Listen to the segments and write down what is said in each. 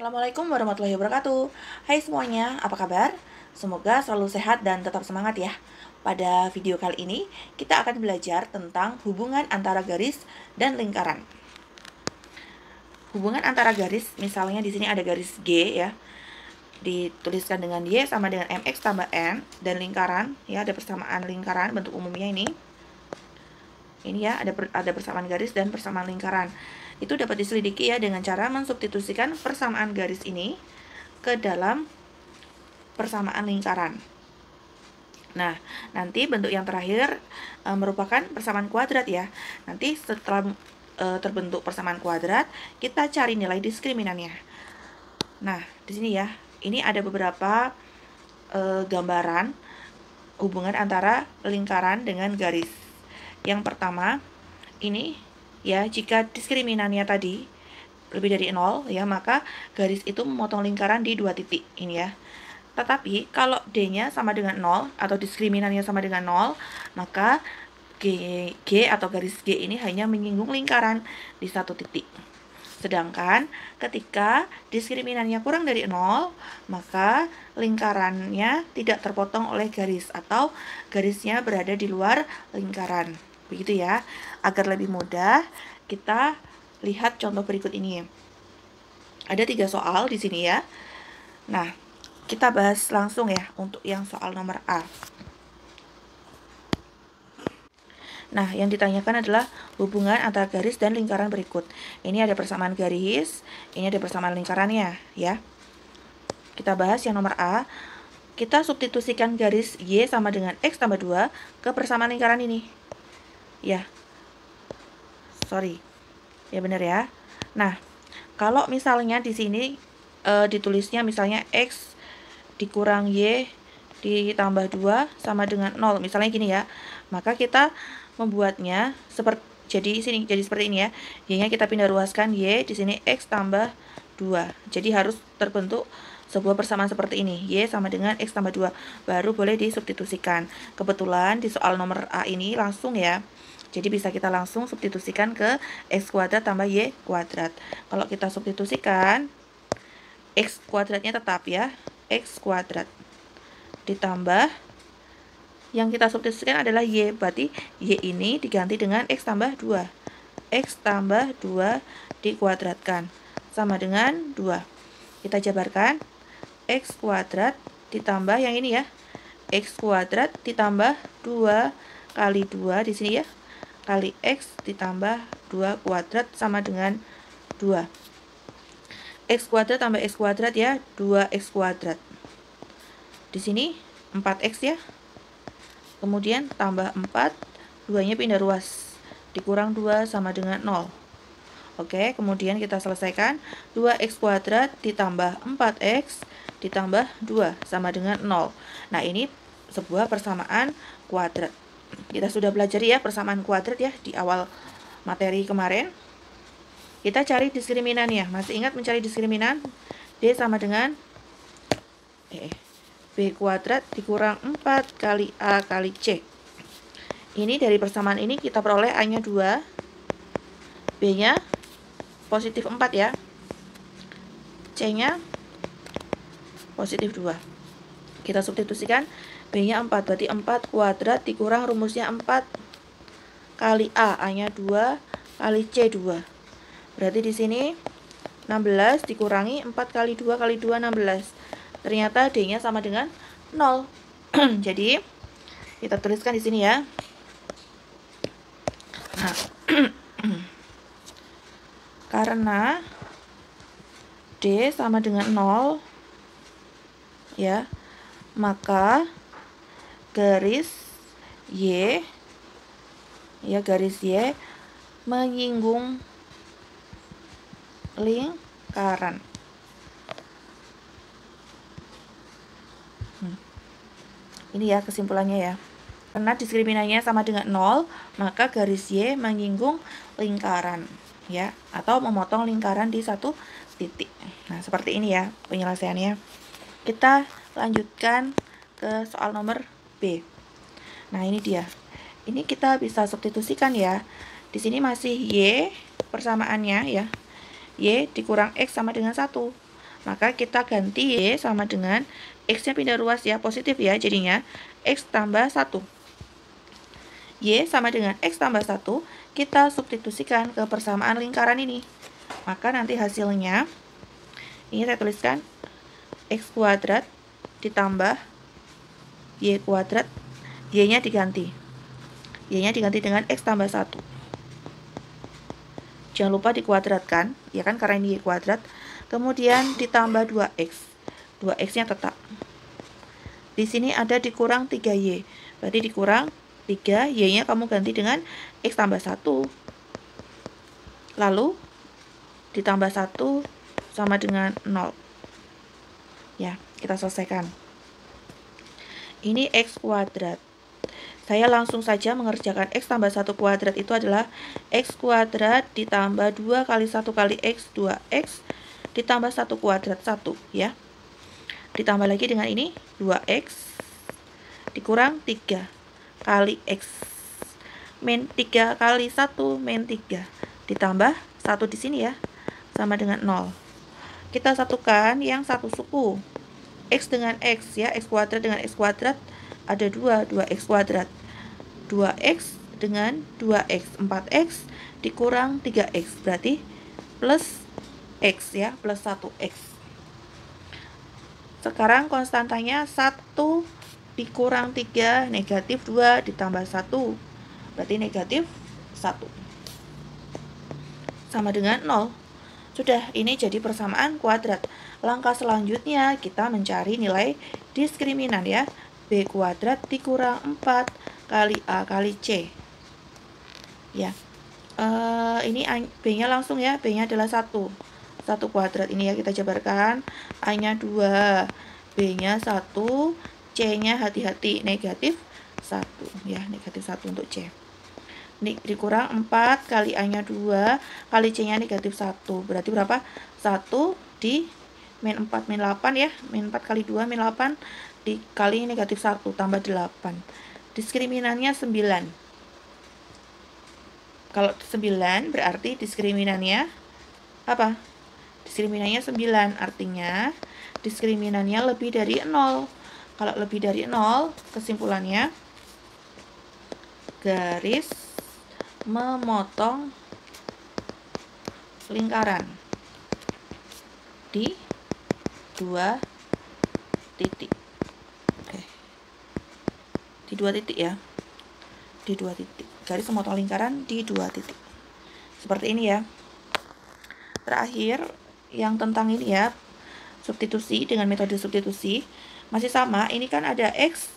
Assalamualaikum warahmatullahi wabarakatuh. Hai semuanya, apa kabar? Semoga selalu sehat dan tetap semangat ya. Pada video kali ini, kita akan belajar tentang hubungan antara garis dan lingkaran. Hubungan antara garis, misalnya di sini ada garis G ya, dituliskan dengan Y sama dengan MX tambah N, dan lingkaran, ya ada persamaan lingkaran, bentuk umumnya ini. Ini ya, ada persamaan garis dan persamaan lingkaran. Itu dapat diselidiki ya dengan cara mensubstitusikan persamaan garis ini ke dalam persamaan lingkaran. Nah, nanti bentuk yang terakhir merupakan persamaan kuadrat ya. Nanti setelah terbentuk persamaan kuadrat, kita cari nilai diskriminannya. Nah, di sini ya, ini ada beberapa gambaran hubungan antara lingkaran dengan garis. Yang pertama, ini ya, jika diskriminannya tadi lebih dari 0 ya, maka garis itu memotong lingkaran di 2 titik ini ya. Tetapi kalau D-nya sama dengan 0 atau diskriminannya sama dengan 0, maka G atau garis G ini hanya menyinggung lingkaran di 1 titik. Sedangkan ketika diskriminannya kurang dari 0, maka lingkarannya tidak terpotong oleh garis atau garisnya berada di luar lingkaran. Begitu ya. Agar lebih mudah, kita lihat contoh berikut ini. Ada 3 soal di sini ya. Nah, kita bahas langsung ya untuk yang soal nomor A. Nah, yang ditanyakan adalah hubungan antara garis dan lingkaran berikut. Ini ada persamaan garis, ini ada persamaan lingkarannya ya. Kita bahas yang nomor A. Kita substitusikan garis Y sama dengan X tambah 2 ke persamaan lingkaran ini. Ya. Sorry. Ya benar ya. Nah, kalau misalnya di sini ditulisnya misalnya X dikurang Y ditambah 2 sama dengan 0. Misalnya gini ya. Maka kita membuatnya jadi seperti ini ya. Y-nya kita pindah ruaskan Y, di sini X tambah 2. Jadi harus terbentuk sebuah persamaan seperti ini. Y sama dengan X tambah 2. Baru boleh disubstitusikan. Kebetulan di soal nomor A ini langsung ya. Jadi bisa kita langsung substitusikan ke X kuadrat tambah Y kuadrat. Kalau kita substitusikan, X kuadratnya tetap ya, X kuadrat. Ditambah, yang kita substitusikan adalah Y, berarti Y ini diganti dengan X tambah 2. X tambah 2 dikuadratkan, sama dengan 2. Kita jabarkan, X kuadrat ditambah yang ini ya, X kuadrat ditambah 2 kali 2 di sini ya, kali X ditambah 2 kuadrat sama dengan 2. X kuadrat tambah X kuadrat ya, 2X kuadrat. Di sini 4X ya. Kemudian tambah 4, 2-nya pindah ruas. Dikurang 2 sama dengan 0. Oke, kemudian kita selesaikan. 2X kuadrat ditambah 4X ditambah 2 sama dengan 0. Nah, ini sebuah persamaan kuadrat. Kita sudah belajar ya persamaan kuadrat ya di awal materi kemarin. Kita cari diskriminannya. Masih ingat mencari diskriminan? D sama dengan B kuadrat dikurang 4 kali A kali C. Ini dari persamaan ini kita peroleh A-nya 2, B-nya positif 4 ya, C-nya positif 2. Kita substitusikan, B-nya 4, berarti 4 kuadrat dikurang rumusnya 4 kali A, A-nya 2 kali C 2. Berarti di sini 16 dikurangi 4 kali 2 kali 2 16. Ternyata D-nya sama dengan 0. Jadi kita tuliskan di sini ya. Nah, karena D sama dengan 0 ya, maka garis Y ya, garis Y menyinggung lingkaran. Ini ya kesimpulannya ya. Karena diskriminannya sama dengan 0, maka garis Y menyinggung lingkaran ya, atau memotong lingkaran di 1 titik. Nah, seperti ini ya penyelesaiannya. Kita lanjutkan ke soal nomor B. Nah, ini dia. Ini kita bisa substitusikan ya. Di sini masih Y persamaannya ya. Y dikurang X sama dengan 1. Maka kita ganti Y sama dengan X-nya pindah ruas ya, positif ya, jadinya X tambah 1. Y sama dengan X tambah 1, kita substitusikan ke persamaan lingkaran ini. Maka nanti hasilnya, ini saya tuliskan, X kuadrat ditambah Y kuadrat, Y-nya diganti. Y-nya diganti dengan X tambah 1. Jangan lupa dikuadratkan, ya kan, karena ini Y kuadrat. Kemudian ditambah 2X. 2X-nya tetap. Di sini ada dikurang 3Y. Berarti dikurang 3, Y-nya kamu ganti dengan X tambah 1. Lalu ditambah 1 sama dengan 0. Ya, kita selesaikan. Ini X kuadrat. Saya langsung saja mengerjakan X tambah 1 kuadrat itu adalah X kuadrat ditambah 2 kali 1 kali X, 2X, ditambah 1 kuadrat 1, ya. Ditambah lagi dengan ini, 2X, dikurang 3 kali X, min 3 kali 1, min 3, ditambah 1 di sini ya, sama dengan 0. Kita satukan yang satu suku. X dengan X ya, X kuadrat dengan X kuadrat ada 2X kuadrat. 2X dengan 2X, 4X dikurang 3X, berarti plus X ya, plus 1X. Sekarang konstantanya 1 dikurang 3, negatif 2 ditambah 1, berarti negatif 1. Sama dengan 0. Sudah, ini jadi persamaan kuadrat. Langkah selanjutnya kita mencari nilai diskriminan ya. B kuadrat dikurang 4 kali A kali C. Ya. Ini B-nya langsung ya. B-nya adalah 1. 1 kuadrat ini ya, kita jabarkan. A-nya 2, B-nya 1, C-nya hati-hati negatif 1 ya, negatif 1 untuk C. Ini dikurang 4 kali A-nya 2 kali C-nya negatif 1. Berarti berapa? 1 di min 4 min 8 ya. Min 4 kali 2 min 8 dikali negatif 1 tambah 8. Diskriminannya 9. Kalau 9 berarti diskriminannya apa? Diskriminannya 9, artinya diskriminannya lebih dari 0. Kalau lebih dari 0, kesimpulannya garis memotong lingkaran di 2 titik. Oke. Di 2 titik ya. Di 2 titik. Garis memotong lingkaran di 2 titik. Seperti ini ya. Terakhir, yang tentang ini ya, substitusi dengan metode substitusi. Masih sama, ini kan ada X.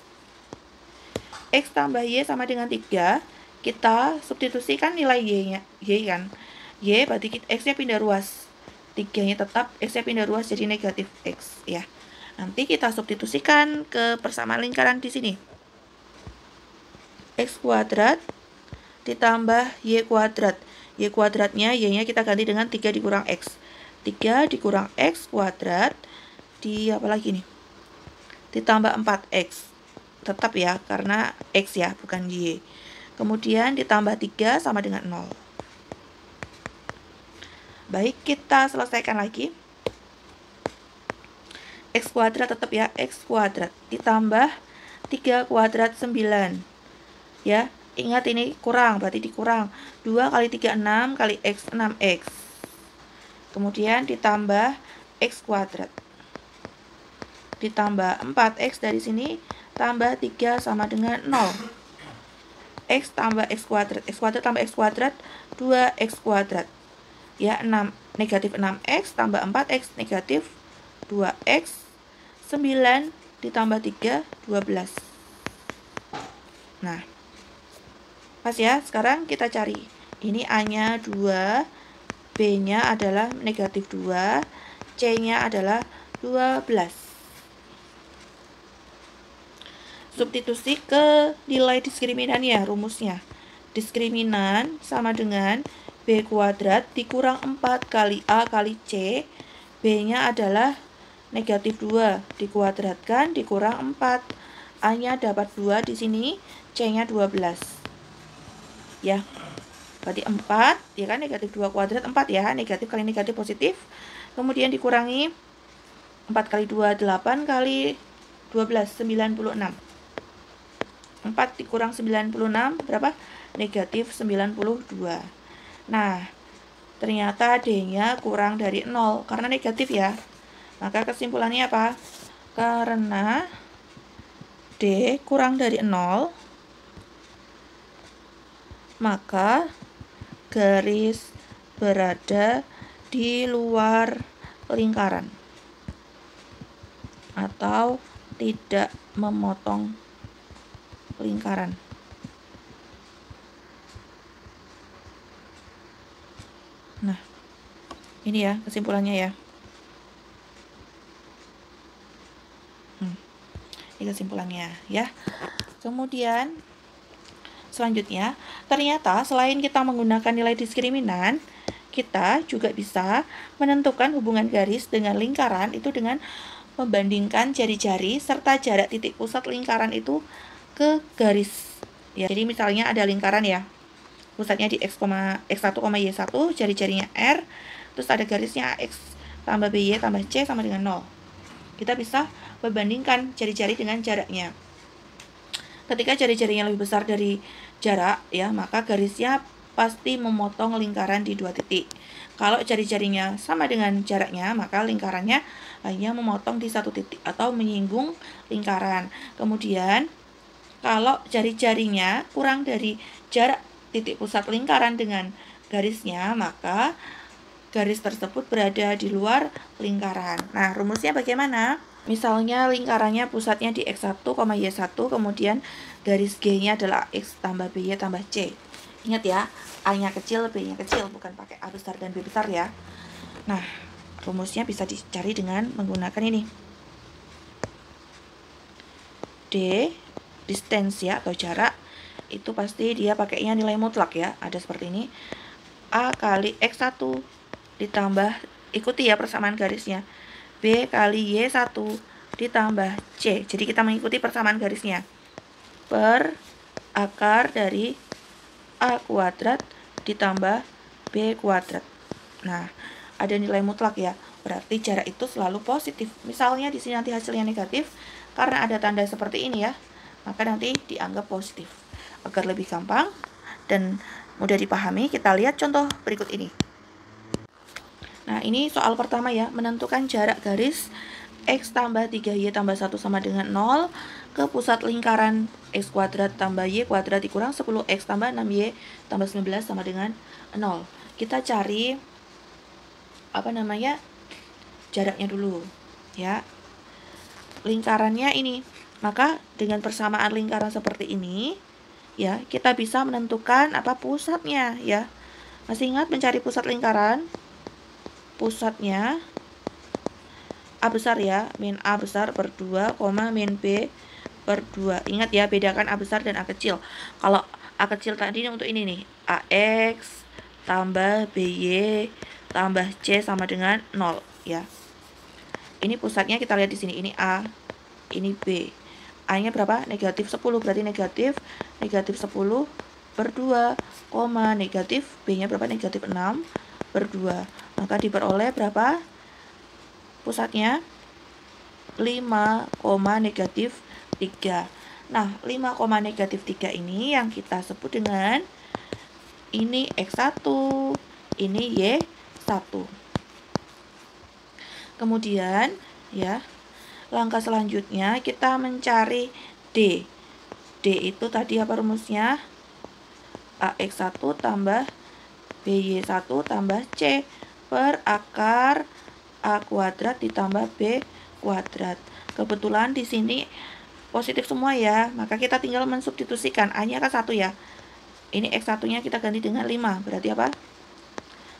X tambah Y sama dengan 3. Kita substitusikan nilai Y-nya. Y kan. Y berarti X-nya pindah ruas. 3-nya tetap, X-nya pindah ruas jadi negatif X ya. Nanti kita substitusikan ke persamaan lingkaran di sini. X kuadrat ditambah Y kuadrat. Y kuadratnya, Y-nya kita ganti dengan 3 dikurang X. 3 dikurang X kuadrat di apa lagi nih? Ditambah 4X. Tetap ya, karena X ya, bukan Y. Kemudian ditambah 3 sama dengan 0. Baik, kita selesaikan lagi. X kuadrat tetap ya, X kuadrat ditambah 3 kuadrat 9. Ya, ingat ini kurang, berarti dikurang. 2 kali 3, 6 kali X, 6X. Kemudian ditambah X kuadrat. Ditambah 4X dari sini, tambah 3 sama dengan 0. X tambah X kuadrat. X kuadrat tambah X kuadrat, 2X kuadrat. Ya, 6, negatif 6X tambah 4X, negatif 2X. 9 ditambah 3, 12. Nah, pas ya, sekarang kita cari. Ini A-nya 2, B-nya adalah negatif 2, C-nya adalah 12. Substitusi ke nilai diskriminannya, rumusnya. Diskriminan sama dengan B kuadrat dikurang 4 kali A kali C. B-nya adalah negatif 2, dikuadratkan dikurang 4. A-nya dapat 2 di sini, C-nya 12. Ya, berarti 4, ya kan, negatif 2 kuadrat 4 ya, negatif kali negatif positif. Kemudian dikurangi 4 kali 2, 8 kali 12, 96. 4 dikurang 96 berapa? Negatif 92. Nah, ternyata D-nya kurang dari 0 karena negatif ya. Maka kesimpulannya apa? Karena D kurang dari 0, maka garis berada di luar lingkaran atau tidak memotong lingkaran. Nah, ini ya kesimpulannya ya. Ini kesimpulannya ya. Kemudian selanjutnya, ternyata selain kita menggunakan nilai diskriminan, kita juga bisa menentukan hubungan garis dengan lingkaran itu dengan membandingkan jari-jari serta jarak titik pusat lingkaran itu ke garis. Ya, jadi misalnya ada lingkaran ya, pusatnya di X1, Y1, jari-jarinya R, terus ada garisnya X tambah BY tambah C sama dengan 0. Kita bisa membandingkan jari-jari dengan jaraknya. Ketika jari-jarinya lebih besar dari jarak, ya, maka garisnya pasti memotong lingkaran di 2 titik. Kalau jari-jarinya sama dengan jaraknya, maka lingkarannya hanya memotong di 1 titik atau menyinggung lingkaran. Kemudian, kalau jari-jarinya kurang dari jarak titik pusat lingkaran dengan garisnya, maka garis tersebut berada di luar lingkaran. Nah, rumusnya bagaimana? Misalnya lingkarannya pusatnya di X1, Y1, kemudian garis G-nya adalah X tambah BY tambah C. Ingat ya, A-nya kecil, B-nya kecil, bukan pakai A besar dan B besar ya. Nah, rumusnya bisa dicari dengan menggunakan ini. D, distance ya, atau jarak, itu pasti dia pakainya nilai mutlak ya. Ada seperti ini. A kali X1 ditambah, ikuti ya persamaan garisnya, B kali Y1 ditambah C. Jadi kita mengikuti persamaan garisnya. Per akar dari A kuadrat ditambah B kuadrat. Nah, ada nilai mutlak ya. Berarti jarak itu selalu positif. Misalnya di sini nanti hasilnya negatif, karena ada tanda seperti ini ya, maka nanti dianggap positif. Agar lebih gampang dan mudah dipahami, kita lihat contoh berikut ini. Nah, ini soal pertama ya, menentukan jarak garis X tambah 3Y tambah 1 sama dengan 0 ke pusat lingkaran X kuadrat tambah Y kuadrat dikurang 10X tambah 6Y tambah 19 sama dengan 0. Kita cari jaraknya dulu ya. Lingkarannya ini. Maka dengan persamaan lingkaran seperti ini ya, kita bisa menentukan pusatnya ya. Masih ingat mencari pusat lingkaran? Pusatnya A besar ya, min A besar per 2, min B per 2. Ingat ya, bedakan A besar dan A kecil. Kalau A kecil tadi untuk ini nih, AX tambah BY tambah C sama dengan 0 ya. Ini pusatnya kita lihat di sini, ini A, ini B. A-nya berapa? Negatif 10, berarti negatif 10 per 2, negatif B-nya berapa? Negatif 6 per 2. Maka diperoleh berapa? Pusatnya 5, negatif 3. Nah, 5, negatif 3 ini yang kita sebut dengan ini X1, ini Y1. Kemudian ya, langkah selanjutnya kita mencari D. D itu tadi apa rumusnya? AX1 tambah BY1 tambah C per akar A kuadrat ditambah B kuadrat. Kebetulan di sini positif semua ya, maka kita tinggal mensubstitusikan. A-nya kan 1 ya. Ini X1-nya kita ganti dengan 5. Berarti apa?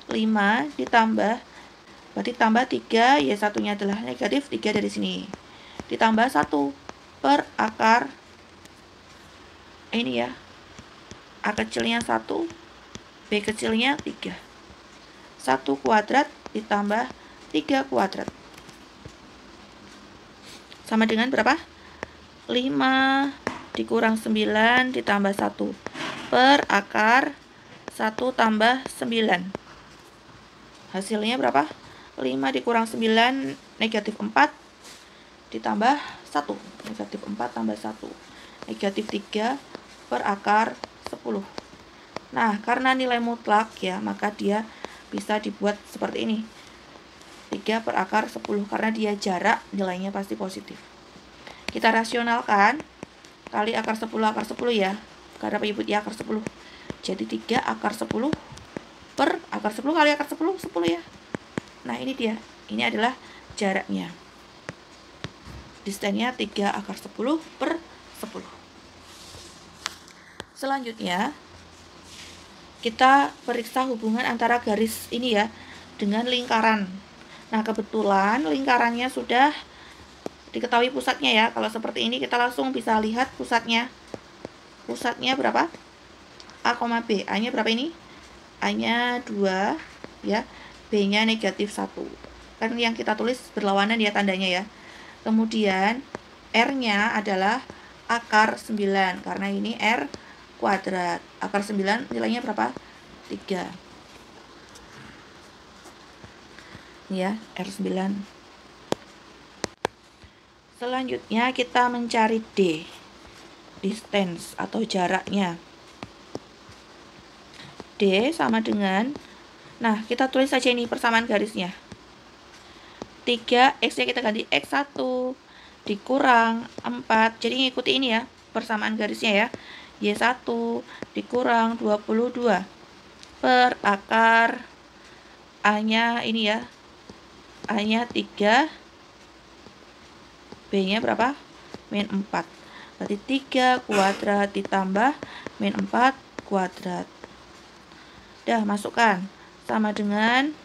5 ditambah, berarti tambah 3, Y1-nya adalah negatif 3 dari sini. Ditambah 1 per akar ini ya. A kecilnya 1, B kecilnya 3. 1 kuadrat ditambah 3 kuadrat. Sama dengan berapa? 5 dikurang 9 ditambah 1 per akar 1 tambah 9. Hasilnya berapa? 5 dikurang 9 negatif 4 ditambah 1. Negatif 4 tambah 1. Negatif 3 per akar 10. Nah, karena nilai mutlak ya, maka dia bisa dibuat seperti ini. 3 per akar 10, karena dia jarak, nilainya pasti positif. Kita rasionalkan, kali akar 10 ya, karena penyebut ya akar 10. Jadi 3 akar 10 per akar 10 kali akar 10, 10 ya. Nah, ini dia. Ini adalah jaraknya. Distannya 3 akar 10 per 10. Selanjutnya, kita periksa hubungan antara garis ini ya dengan lingkaran. Nah, kebetulan lingkarannya sudah diketahui pusatnya ya. Kalau seperti ini kita langsung bisa lihat pusatnya. Pusatnya berapa? A, B. A-nya berapa ini? A-nya 2 ya. B-nya negatif 1. Kan yang kita tulis berlawanan ya tandanya ya. Kemudian R-nya adalah akar 9, karena ini R kuadrat. Akar 9 nilainya berapa? 3. Ini ya, R9. Selanjutnya kita mencari D, distance atau jaraknya. D sama dengan, nah kita tulis saja ini persamaan garisnya. 3, X-nya kita ganti X1 dikurang 4. Jadi ngikuti ini ya, persamaan garisnya ya. Y1 dikurang 22 per akar A-nya ini ya. A-nya 3, B-nya berapa? Min 4. Berarti 3 kuadrat ditambah min 4 kuadrat. Dah, masukkan. Sama dengan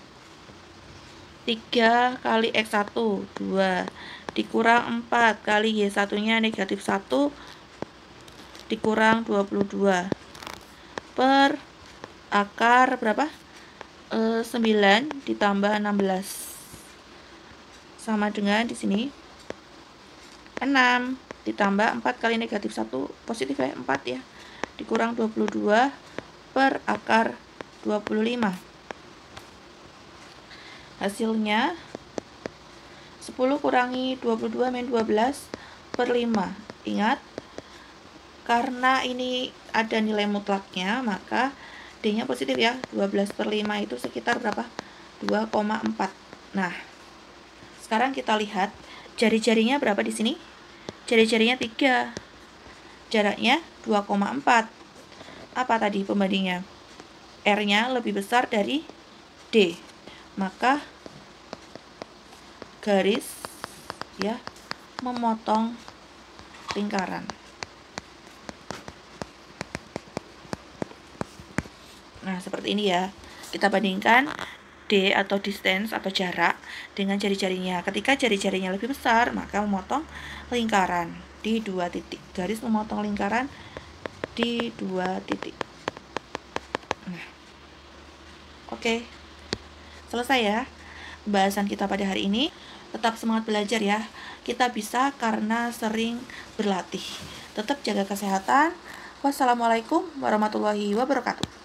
3 kali X1, 2. Dikurang 4 kali Y1-nya negatif 1 dikurang 22 per akar berapa? 9 ditambah 16 sama dengan di sini 6 ditambah 4 kali negatif 1 positif ya, 4 ya, dikurang 22 per akar 25. Hasilnya 10 kurangi 22 min 12 per 5. Ingat, karena ini ada nilai mutlaknya, maka D-nya positif ya. 12 per 5 itu sekitar berapa? 2,4. Nah, sekarang kita lihat jari-jarinya berapa di sini? Jari-jarinya 3. Jaraknya 2,4. Apa tadi pembandingnya? R-nya lebih besar dari D. Maka garis ya memotong lingkaran. Nah, seperti ini ya. Kita bandingkan D atau distance atau jarak dengan jari-jarinya. Ketika jari-jarinya lebih besar, maka memotong lingkaran di 2 titik. Garis memotong lingkaran di 2 titik. Nah, oke. Selesai ya pembahasan kita pada hari ini. Tetap semangat belajar ya. Kita bisa karena sering berlatih. Tetap jaga kesehatan. Wassalamualaikum warahmatullahi wabarakatuh.